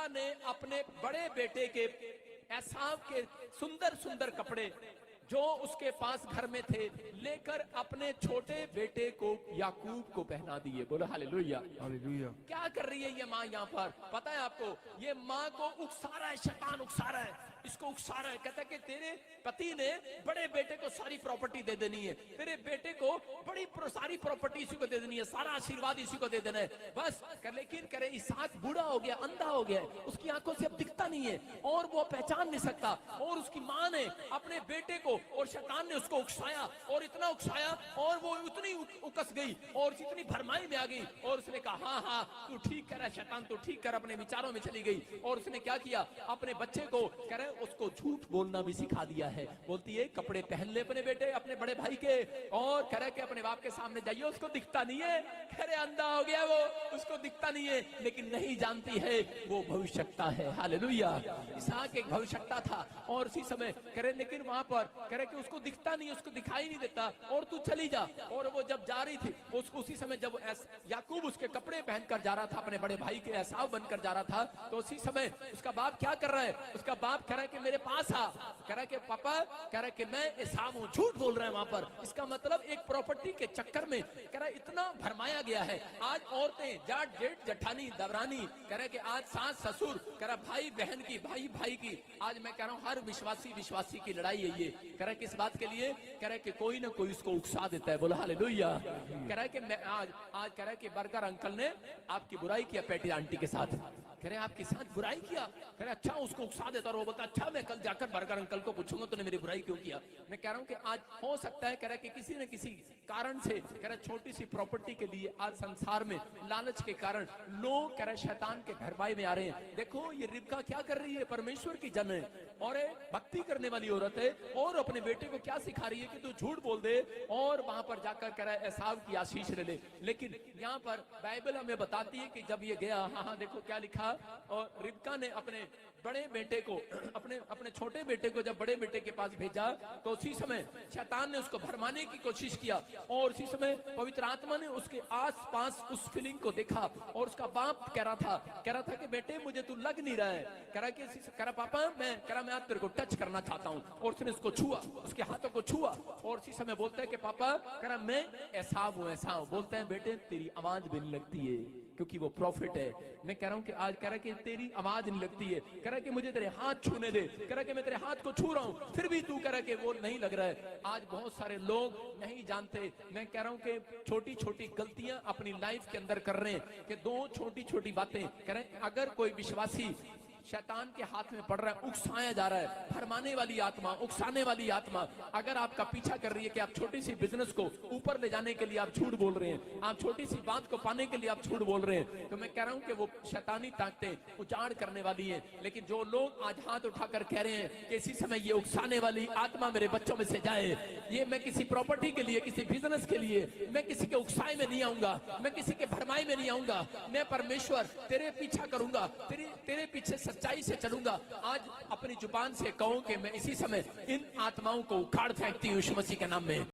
रिबका ने अपने बड़े बेटे के एसाव के सुंदर सुंदर कपड़े जो उसके पास घर में थे लेकर अपने छोटे बेटे को याकूब को पहना दिए। बोलो हालेलुया। हालेलुया। क्या कर रही है ये माँ यहाँ पर? पता है आपको, ये माँ को उकसा रहा है, शैतान उकसा रहा है, इसको उकसा रहा है। कहता है कि तेरे पति ने बड़े बेटे को सारी प्रॉपर्टी दे देनी है, तेरे बेटे को सारी प्रॉपर्टी इसी को दे देनी है, सारा आशीर्वाद इसी को दे देना है, बस कर। लेकिन करे इसहाक बूढ़ा हो गया, अंधा हो गया, उसकी आंखों से अब दिखता नहीं है और वो पहचान नहीं सकता। और उसकी माँ ने अपने बेटे को और शैतान ने उसको उकसाया और इतना उकसाया और वो उतनी उकस गई और इतनी भरमाई में आ गई और उसने कहा हाँ हाँ तू ठीक कर, शैतान तू ठीक कर, अपने विचारों में चली गई। और उसने क्या किया, अपने बच्चे को कह रहे उसको झूठ बोलना भी सिखा दिया है। बोलती है कपड़े पहन ले अपने बेटे, अपने बड़े भाई के, और कह रहे कि अपने बाप के सामने जाइए, उसको दिखता नहीं है, कह रहे अंधा हो गया वो, उसको दिखता नहीं है, लेकिन नहीं जानती है वो भविष्यता है। हालेलुया। इसहाक एक भविष्यता था और उसी समय कह रहे लेकिन वहां पर कह रहे कि उसको दिखता नहीं, उसको दिखाई नहीं देता और तू चली जा। और वो जब जा रही थी उसको उसी समय जब याकूब उसके कपड़े पहनकर जा रहा था, अपने बड़े भाई के एसाव बनकर जा रहा था, तो उसी समय उसका बाप क्या कर रहा है, उसका बाप कह रहा है कि मेरे पास आ, कह रहा है कि पापा, कह रहा है कि मैं एसाव हूं, झूठ बोल रहा है वहां पर। इसका मतलब एक प्रॉपर्टी के चक्कर में कह रहा है इतना भरमाया गया है। आज औरतें, जाट जेठ जठानी दबरानी, कह रहे कि आज सास ससुर, कह रहा भाई बहन की, भाई भाई की, आज मैं कह रहा हूं हर विश्वासी की लड़ाई है ये। कह रहा किस बात के लिए, कह रहा कि कोई ना कोई उसको उकसा देता है। बोला हालेलुया। कह रहा है कि मैं आज कह रहा है कि बर्गर अंकल ने आपकी बुराई किया पैटी आंटी के साथ, कह रहे आपके साथ बुराई किया, कह रहे अच्छा उसको उकसा देता और वो बोलता अच्छा मैं कल जाकर बर्गर अंकल को पूछूंगा तूने मेरी बुराई क्यों किया। मैं कह रहा हूं कि आज हो सकता है, कह रहा कि किसी न किसी कारण से, कह रहा छोटी सी प्रॉपर्टी के लिए आज संसार में लालच के कारण लोग, कह रहे शैतान के भरमाई में आ रहे हैं। देखो ये रिबका क्या कर रही है, परमेश्वर की जन है और भक्ति करने वाली औरत है और अपने बेटे को क्या सिखा रही है कि तू झूठ बोल दे और वहां पर जाकर कह रहा है एसाव की आशीष ले ले। लेकिन यहाँ पर बाइबल हमें बताती है कि जब ये गया, हाँ देखो क्या लिखा, और रिबका ने अपने बड़े बेटे को, अपने छोटे बेटे को जब बड़े बेटे के पास भेजा तो उसी समय शैतान ने उसको भरमाने की कोशिश किया और उसी समय पवित्र आत्मा ने उसके आसपास उस फीलिंग को देखा और उसका बाप कह रहा था कि बेटे मुझे तू लग नहीं रहा है, कह रहा पापा मैं आज तेरे को टच करना चाहता हूँ। और उसने उसको छुआ, उसके हाथों को छुआ और उसी समय बोलता है कि पापा, कह रहा मैं ऐसा हूँ। बोलते हैं बेटे तेरी आवाज भी नहीं लगती है क्योंकि वो प्रॉफिट है। मैं कह रहा हूँ कि आज कह रहा कि तेरी आवाज नहीं लगती है, कह रहा कि मुझे तेरे हाथ छूने दे, कह रहा कि मैं तेरे हाथ को छू रहा हूँ फिर भी तू कह रहा कि वो नहीं लग रहा है। आज बहुत सारे लोग नहीं जानते, मैं कह रहा हूँ कि छोटी छोटी गलतियां अपनी लाइफ के अंदर कर रहे हैं कि दो छोटी छोटी बातें कह रहे हैं। अगर कोई विश्वासी शैतान के हाथ में पड़ रहा है, उकसाया जा रहा है, भरमाने वाली आत्मा, उकसाने वाली आत्मा अगर आपका पीछा कर रही है कि आप छोटी सी बिजनेस को ऊपर ले जाने के लिए आप झूठ बोल रहे हैं, आप छोटी सी बात को पाने के लिए आप झूठ बोल रहे हैं, तो मैं कह रहा हूं कि वो शैतानी ताकतें उजाड़ करने वाली है। लेकिन जो लोग आज हाथ उठाकर कह रहे हैं कि इसी समय ये उकसाने वाली आत्मा मेरे बच्चों में से जाए, ये मैं किसी प्रॉपर्टी के लिए, किसी बिजनेस के लिए, मैं किसी के उकसाए में नहीं आऊंगा, मैं किसी के भरमाई में नहीं आऊंगा, मैं परमेश्वर तेरे पीछा करूंगा, तेरे पीछे सच्चाई से चलूंगा। आज अपनी जुबान से कहूं कि मैं इसी समय इन आत्माओं को उखाड़ फेंकती हूं यीशु मसीह के नाम में।